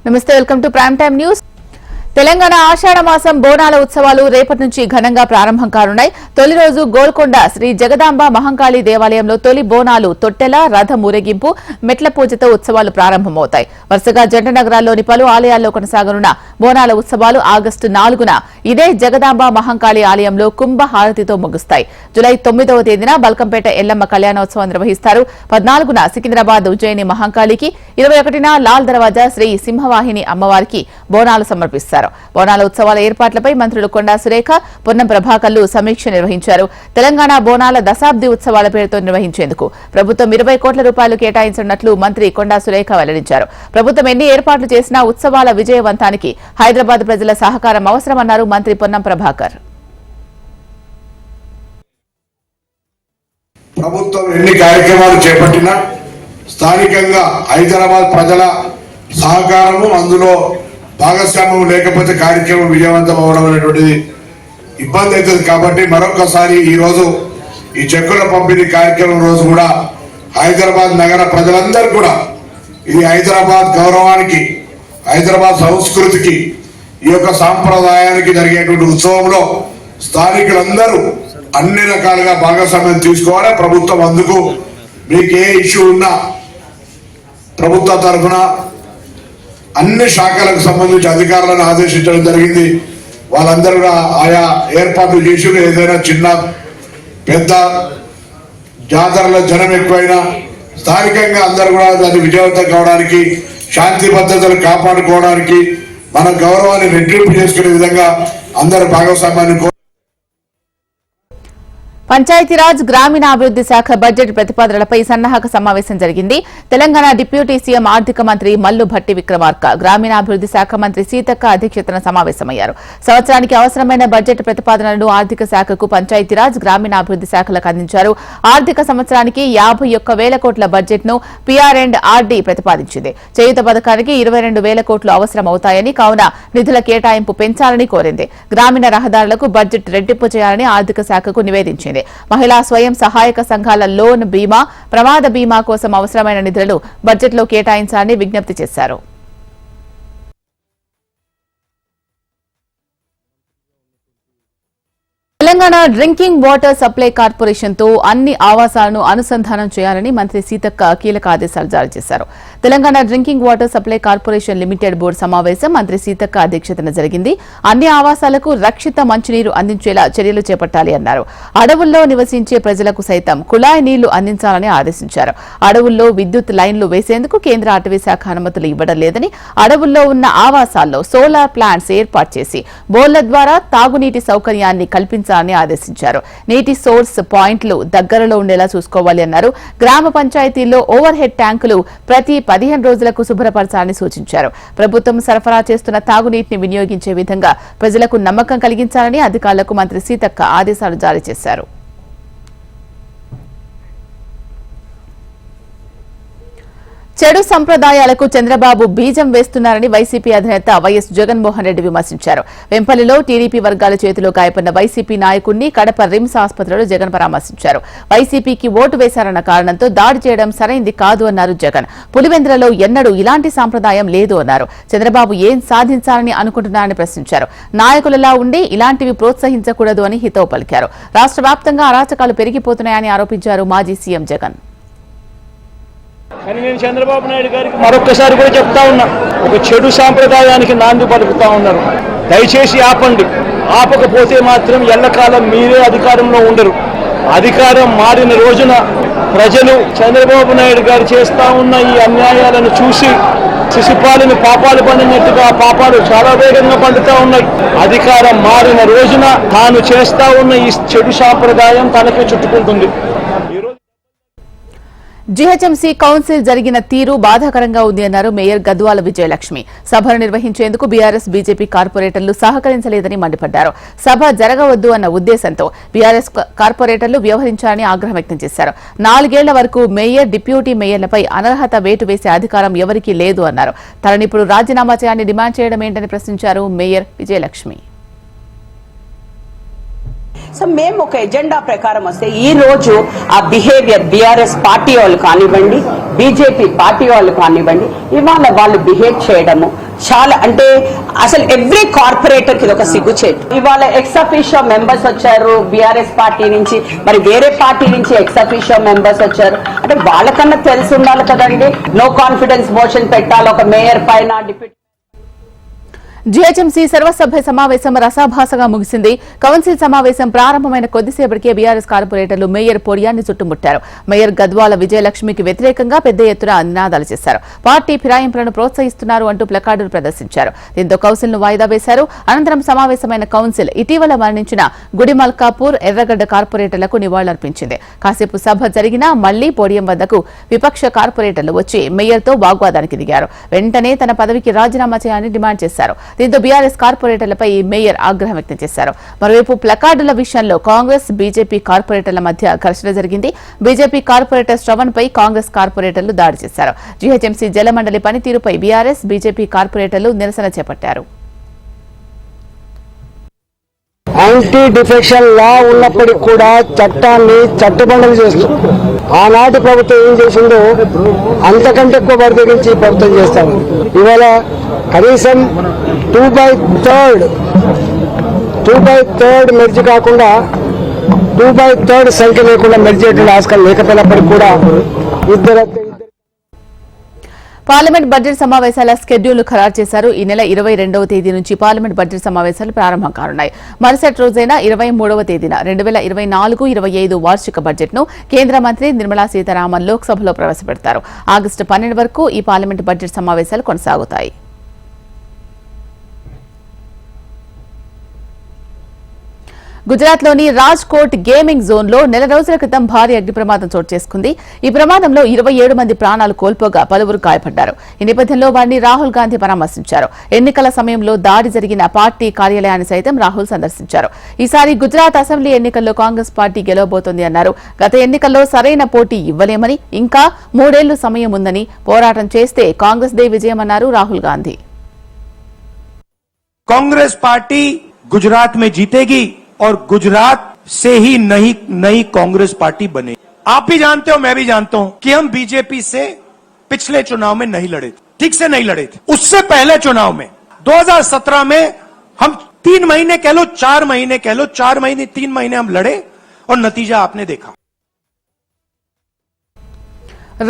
నమస్తే, welcome to prime time news. Telangana Ashadha మాసం బోనాల ఉత్సవాలు రేపటి నుంచి ఘనంగా ప్రారంభం కానున్నాయి. తొలి రోజు గోల్కొండ శ్రీ జగదాంబ మహంకాళి దేవాలయంలో తొలి బోనాలు, తొట్టెల, రథం ఊరేగింపు, మెట్ల పూజతో ఉత్సవాలు ప్రారంభమవుతాయి. వరుసగా జంట నగరాల్లోని పలు ఆలయాల్లో కొనసాగనున్న బోనాల ఉత్సవాలు ఆగస్టు 4న ఇదే జగదాంబ మహంకాళి ఆలయంలో కుంభ హారతితో ముగుస్తాయి. జులై 9వ తేదీన బల్కంపేట ఎల్లమ్మ కళ్యాణోత్సవం నిర్వహిస్తారు. 14న సికింద్రాబాద్ ఉజ్జయిని మహంకాళికి, 21న లాల్ దర్వాజా శ్రీ సింహవాహిని అమ్మవారికి బోనాలు సమర్పిస్తారు. బోనాల ఉత్సవాల ఏర్పాట్లపై మంత్రులు కొండా సురేఖ, పొన్నం ప్రభాకర్లు సమీక్ష నిర్వహించారు. తెలంగాణ బోనాల దశాబ్ది ఉత్సవాల పేరుతో నిర్వహించేందుకు ప్రభుత్వం 20 కోట్ల రూపాయలు కేటాయించనున్నట్లు మంత్రి కొండా సురేఖ వెల్లడించారు. ప్రభుత్వం ఎన్ని ఏర్పాట్లు చేసినా ఉత్సవాల విజయవంతానికి హైదరాబాద్ ప్రజల సహకారం అవసరమన్నారు మంత్రి పొన్నం ప్రభాకర్. ప్రభుత్వం ఎన్ని కార్యక్రమాలు చేపట్టినా స్థానికంగా హైదరాబాద్ ప్రజల సహకారము, అందులో భాగస్వామ్యం లేకపోతే కార్యక్రమం విజయవంతం అవడం అనేటువంటిది ఇబ్బంది అవుతుంది. కాబట్టి మరొకసారి ఈ రోజు ఈ చెక్కుల పంపిణీ కార్యక్రమం రోజు కూడా హైదరాబాద్ నగర ప్రజలందరూ కూడా ఇది హైదరాబాద్ గౌరవానికి, హైదరాబాద్ సంస్కృతికి, ఈ యొక్క సాంప్రదాయానికి జరిగేటువంటి ఉత్సవంలో స్థానికులందరూ అన్ని రకాలుగా భాగస్వామ్యం తీసుకోవాలి. ప్రభుత్వం అందుకు మీకు ఏ ఇష్యూ ఉన్నా ప్రభుత్వ తరఫున అన్ని శాఖలకు సంబంధించి అధికారులను ఆదేశించడం జరిగింది. వాళ్ళందరూ కూడా ఆయా ఏర్పాట్లు చేసి ఏదైనా చిన్న పెద్ద జాతరలో జనం ఎక్కువైనా స్థానికంగా అందరూ కూడా దాన్ని విజయవంతం కావడానికి, శాంతి భద్రతలు కాపాడుకోవడానికి, మన గౌరవాన్ని రెట్టింపు చేసుకునే విధంగా అందరి భాగస్వామ్యాన్ని పంచాయతీరాజ్ గ్రామీణాభివృద్ది శాఖ బడ్జెట్ ప్రతిపాదనలపై సన్నాహక సమావేశం జరిగింది. తెలంగాణ డిప్యూటీ సీఎం ఆర్థిక మంత్రి మల్లు భట్టి విక్రమార్క, గ్రామీణాభివృద్ది శాఖ మంత్రి సీతక్క అధ్యక్షతన సమావేశమయ్యారు. సంవత్సరానికి అవసరమైన బడ్జెట్ ప్రతిపాదనలను ఆర్థిక శాఖకు, పంచాయతీరాజ్ గ్రామీణాభివృద్ది శాఖలకు అందించారు. ఆర్థిక సంవత్సరానికి 51,000 కోట్ల బడ్జెట్ ను PR&RD ప్రతిపాదించింది. చేయూత పథకానికి 22,000 కోట్లు అవసరమవుతాయని, కావున నిధుల కేటాయింపు పెంచాలని కోరింది. గ్రామీణ రహదారులకు బడ్జెట్ రెట్టింపు చేయాలని ఆర్థిక శాఖకు నివేదించింది. మహిళా స్వయం సహాయక సంఘాల లోన్ బీమా, ప్రమాద బీమా కోసం అవసరమైన నిధులను బడ్జెట్లో కేటాయించాలని విజ్ఞప్తి చేశారు. Telangana drinking water supply corporation తో అన్ని ఆవాసాలను అనుసంధానం చేయాలని మంత్రి సీతక్క కీలక ఆదేశాలు జారీ చేశారు. Telangana drinking water supply corporation limited board సమావేశం మంత్రి సీతక్క అధ్యక్షతన జరిగింది. అన్ని ఆవాసాలకు రక్షిత మంచినీరు అందించేలా చర్యలు చేపట్టాలి అన్నారు. అడవుల్లో నివసించే ప్రజలకు సైతం కుళాయి నీళ్లు అందించాలని ఆదేశించారు. అడవుల్లో విద్యుత్ లైన్లు వేసేందుకు కేంద్ర అటవీ శాఖ అనుమతులు ఇవ్వడం లేదని, అడవుల్లో ఉన్న ఆవాసాల్లో సోలార్ ప్లాంట్స్ ఏర్పాటు చేసి బోర్ల ద్వారా తాగునీటి సౌకర్యాన్ని కల్పించాలని ఆదేశించారు. నీటి సోర్స్ పాయింట్లు దగ్గరలో ఉండేలా చూసుకోవాలి అన్నారు. గ్రామ పంచాయతీల్లో ఓవర్ హెడ్ ట్యాంకులు ప్రతి 15 రోజులకు శుభ్రపరచాలని సూచించారు. ప్రభుత్వం సరఫరా చేస్తున్న తాగునీటిని వినియోగించే విధంగా ప్రజలకు నమ్మకం కలిగించాలని అధికారులకు మంత్రి సీతక్క ఆదేశాలు జారీ చేశారు. చెడు సంప్రదాయాలకు చంద్రబాబు బీజం వేస్తున్నారని వైసీపీ అధినేత వైఎస్ జగన్మోహన్ రెడ్డి విమర్శించారు. వెంపల్లిలో టీడీపీ వర్గాల చేతిలో గాయపడిన వైసీపీ నాయకుడిని కడప రిమ్స్ ఆసుపత్రిలో జగన్ పరామర్శించారు. వైసీపీకి ఓటు వేశారన్న కారణంతో దాడి చేయడం సరైంది కాదు అన్నారు జగన్. పులివెందులలో ఎన్నడూ ఇలాంటి సాంప్రదాయం లేదు అన్నారు. చంద్రబాబు ఏం సాధించాలని అనుకుంటున్నారని ప్రశ్నించారు. నాయకులలా ఉండి ఇలాంటివి ప్రోత్సహించకూడదు అని హితవు పలికారు. రాష్ట్ర వ్యాప్తంగా అరాచకాలు పెరిగిపోతున్నాయని ఆరోపించారు మాజీ సీఎం జగన్. కానీ నేను చంద్రబాబు నాయుడు గారికి మరొక్కసారి కూడా చెప్తా ఉన్నా, ఒక చెడు సాంప్రదాయానికి నాంది పలుకుతా ఉన్నారు. దయచేసి ఆపండి. ఆపకపోతే మాత్రం ఎల్లకాలం మీరే అధికారంలో ఉండరు. అధికారం మారిన రోజున ప్రజలు చంద్రబాబు నాయుడు గారు చేస్తా ఉన్న ఈ అన్యాయాలను చూసి శిశుపాలను పాపాలు పండినట్టుగా పాపాలు చాలా వేగంగా పండుతా ఉన్నాయి. అధికారం మారిన రోజున తాను చేస్తా ఉన్న ఈ చెడు సాంప్రదాయం తనకే చుట్టుకుంటుంది. జీహెచ్ఎంసీ కౌన్సిల్ జరిగిన తీరు బాధాకరంగా ఉంది అన్నారు మేయర్ గద్వాల విజయలక్ష్మి. సభను నిర్వహించేందుకు బీఆర్ఎస్ బీజేపీ కార్పొరేటర్లు సహకరించలేదని మండిపడ్డారు. సభ జరగవద్దు అన్న ఉద్దేశంతో బీఆర్ఎస్ కార్పొరేటర్లు వ్యవహరించారని ఆగ్రహం వ్యక్తం చేశారు. 4 ఏళ్ల వరకు మేయర్, డిప్యూటీ మేయర్లపై అనర్హత వేటు వేసే అధికారం ఎవరికీ లేదు అన్నారు. తననిప్పుడు రాజీనామా చేయాలని డిమాండ్ చేయడం ఏంటని ప్రశ్నించారు మేయర్ విజయలక్ష్మి. సో మేము ఒక ఎజెండా ప్రకారం వస్తే ఈ రోజు ఆ బిహేవియర్ బీఆర్ఎస్ పార్టీ వాళ్ళు కానివ్వండి, బీజేపీ పార్టీ వాళ్ళు కానివ్వండి, ఇవాళ వాళ్ళు బిహేవ్ చేయడము చాలా అంటే అసలు ఎవ్రీ కార్పొరేటర్ కి ఇది ఒక సిగ్గుచేటు. ఇవాళ ఎక్స్ అఫీషియో మెంబర్స్ వచ్చారు బీఆర్ఎస్ పార్టీ నుంచి, మరి వేరే పార్టీ నుంచి ఎక్స్ అఫీషియో మెంబర్స్ వచ్చారు. అంటే వాళ్ళకన్నా తెలిసి ఉండాలి కదండి. నో కాన్ఫిడెన్స్ మోషన్ పెట్టాలి ఒక మేయర్ పైన, డిప్యూటీ. జీహెచ్ఎంసీ సర్వసభ్య సమావేశం రసాభాసగా ముగిసింది. కౌన్సిల్ సమావేశం ప్రారంభమైన కొద్దిసేపటికే బీఆర్ఎస్ కార్పొరేటర్లు మేయర్ పోడియాన్ని చుట్టుముట్టారు. మేయర్ గద్వాల విజయలక్ష్మికి వ్యతిరేకంగా పెద్ద ఎత్తున నినాదాలు చేశారు. పార్టీ ఫిరాయింపులను ప్రోత్సహిస్తున్నారు అంటూ ప్లకార్డులు ప్రదర్శించారు. దీంతో కౌన్సిల్ను వాయిదా వేశారు. అనంతరం సమావేశమైన కౌన్సిల్ ఇటీవల మరణించిన గుడిమల్కాపూర్ ఎర్రగడ్డ కార్పొరేటర్లకు నివాళులర్పించింది. కాసేపు సభ జరిగినా మళ్లీ పోడియం వద్దకు విపక్ష కార్పొరేటర్లు వచ్చి మేయర్తో వాగ్వాదానికి దిగారు. వెంటనే తన పదవికి రాజీనామా చేయాలని డిమాండ్ చేశారు. దీంతో బీఆర్ఎస్ కార్పొరేటర్లపై మేయర్ ఆగ్రహం వ్యక్తం చేశారు. మరోవైపు ప్లకార్డుల విషయంలో కాంగ్రెస్ బీజేపీ కార్పొరేటర్ల మధ్య ఘర్షణ జరిగింది. బీజేపీ కార్పొరేటర్ శ్రవణ్ పై కాంగ్రెస్ కార్పొరేటర్లు దాడి చేశారు. జీహెచ్ఎంసీ జలమండలి పనితీరుపై బీఆర్ఎస్ బీజేపీ కార్పొరేటర్లు నిరసన చేపట్టారు. యాంటీ డిఫెక్షన్ లా ఉన్నప్పటికీ కూడా చట్టాన్ని చట్టబండలు చేస్తూ ఆనాటి ప్రభుత్వం ఏం చేసిందో అంతకంటే ఎక్కువ బరితెగించి ప్రభుత్వం చేస్తాము. ఇవాళ కనీసం 2/3 మెర్జ్ కాకుండా 2/3 సంఖ్య లేకుండా మెర్జ్ చేయడం ఆస్కారం లేకపోయినప్పటికీ కూడా ఇద్దరు పార్లమెంట్ బడ్జెట్ సమావేశాల షెడ్యూల్ ఖరారు చేశారు. ఈ నెల 22వ తేదీ నుంచి పార్లమెంట్ బడ్జెట్ సమావేశాలు ప్రారంభం కానున్నాయి. మరుసటి రోజైన 23వ తేదీన 2024-25 వార్షిక బడ్జెట్ను కేంద్ర మంత్రి నిర్మలా సీతారామన్ లోక్సభలో ప్రవేశపెడతారు. ఆగస్టు 12 వరకు ఈ పార్లమెంట్ బడ్జెట్ సమావేశాలు కొనసాగుతాయి. గుజరాత్లోని రాజ్కోట్ గేమింగ్ జోన్లో నెల రోజుల క్రితం భారీ అగ్ని ప్రమాదం చోటు చేసుకుంది. ఈ ప్రమాదంలో 27 మంది ప్రాణాలు కోల్పోగా పలువురు గాయపడ్డారు. ఈ నేపథ్యంలో వారిని రాహుల్ గాంధీ పరామర్శించారు. ఎన్నికల సమయంలో దాడి జరిగిన పార్టీ కార్యాలయాన్ని సైతం రాహుల్ సందర్శించారు. ఈసారి గుజరాత్ అసెంబ్లీ ఎన్నికల్లో కాంగ్రెస్ పార్టీ గెలవబోతోంది అన్నారు. గత ఎన్నికల్లో సరైన పోటీ ఇవ్వలేమని, ఇంకా 3 ఏళ్లు సమయం ఉందని, పోరాటం చేస్తే కాంగ్రెస్ దే విజయమన్నారు రాహుల్ గాంధీ. कांग्रेस पार्टी गुजरात में जीतेगी और गुजरात से ही नई कांग्रेस पार्टी बनेगी। आप भी जानते हो, मैं भी जानता हूं कि हम बीजेपी से पिछले चुनाव में नहीं लड़े थे, ठीक से नहीं लड़े थे। उससे पहले चुनाव में 2017 में हम 3 महीने कह लो 4 महीने कह लो 4 महीने 3 महीने हम लड़े और नतीजा आपने देखा।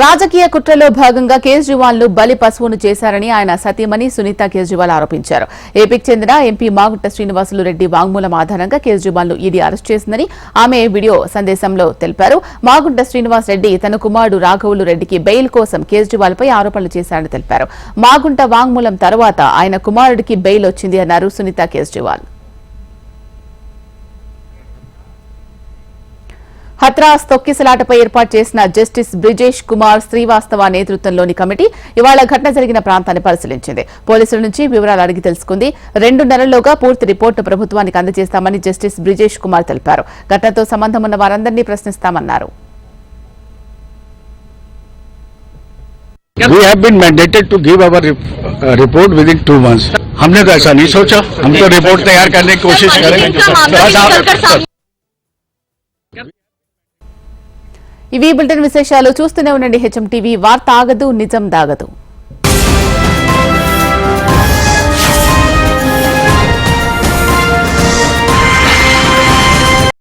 రాజకీయ కుట్రలో భాగంగా కేజ్రీవాల్ ను బలి పశువును చేశారని ఆయన సతీమణి సునీత కేజ్రీవాల్ ఆరోపించారు. ఏపీకి చెందిన ఎంపీ మాగుంట శ్రీనివాసులు రెడ్డి వాంగ్మూలం ఆధారంగా కేజ్రీవాల్ ను ఈడీ అరెస్ట్ చేసిందని ఆమె వీడియో సందేశంలో తెలిపారు. మాగుంట శ్రీనివాస్ రెడ్డి తన కుమారుడు రాఘవులు రెడ్డికి బెయిల్ కోసం కేజ్రీవాల్ పై ఆరోపణలు చేశారని తెలిపారు. మాగుంట వాంగ్మూలం తర్వాత ఆయన కుమారుడికి బెయిల్ వచ్చింది అన్నారు సునీత కేజ్రీవాల్. హత్రాస్ తొక్కిసలాటపై ఏర్పాటు చేసిన జస్టిస్ బ్రిజేష్ కుమార్ శ్రీవాస్తవ నేతృత్వంలోని కమిటీ ఇవాళ ఘటన జరిగిన ప్రాంతాన్ని పరిశీలించింది. పోలీసుల నుంచి వివరాలు అడిగి తెలుసుకుంది. 2 నెలల్లోగా పూర్తి రిపోర్టు ప్రభుత్వానికి అందజేస్తామని జస్టిస్ బ్రిజేష్ కుమార్ తెలిపారు. ఘటనతో సంబంధం ఉన్న వారందరినీ ప్రశ్నిస్తామన్నారు. We have been mandated to give our report within 2 months. हमने तो ऐसा नहीं सोचा, हम तो रिपोर्ट तैयार करने की कोशिश करेंगे. ఇవి బులెటిన్ విశేషాలు. చూస్తూనే ఉండండి హెచ్ఎం టీవీ. వార్త ఆగదు, నిజం దాగదు.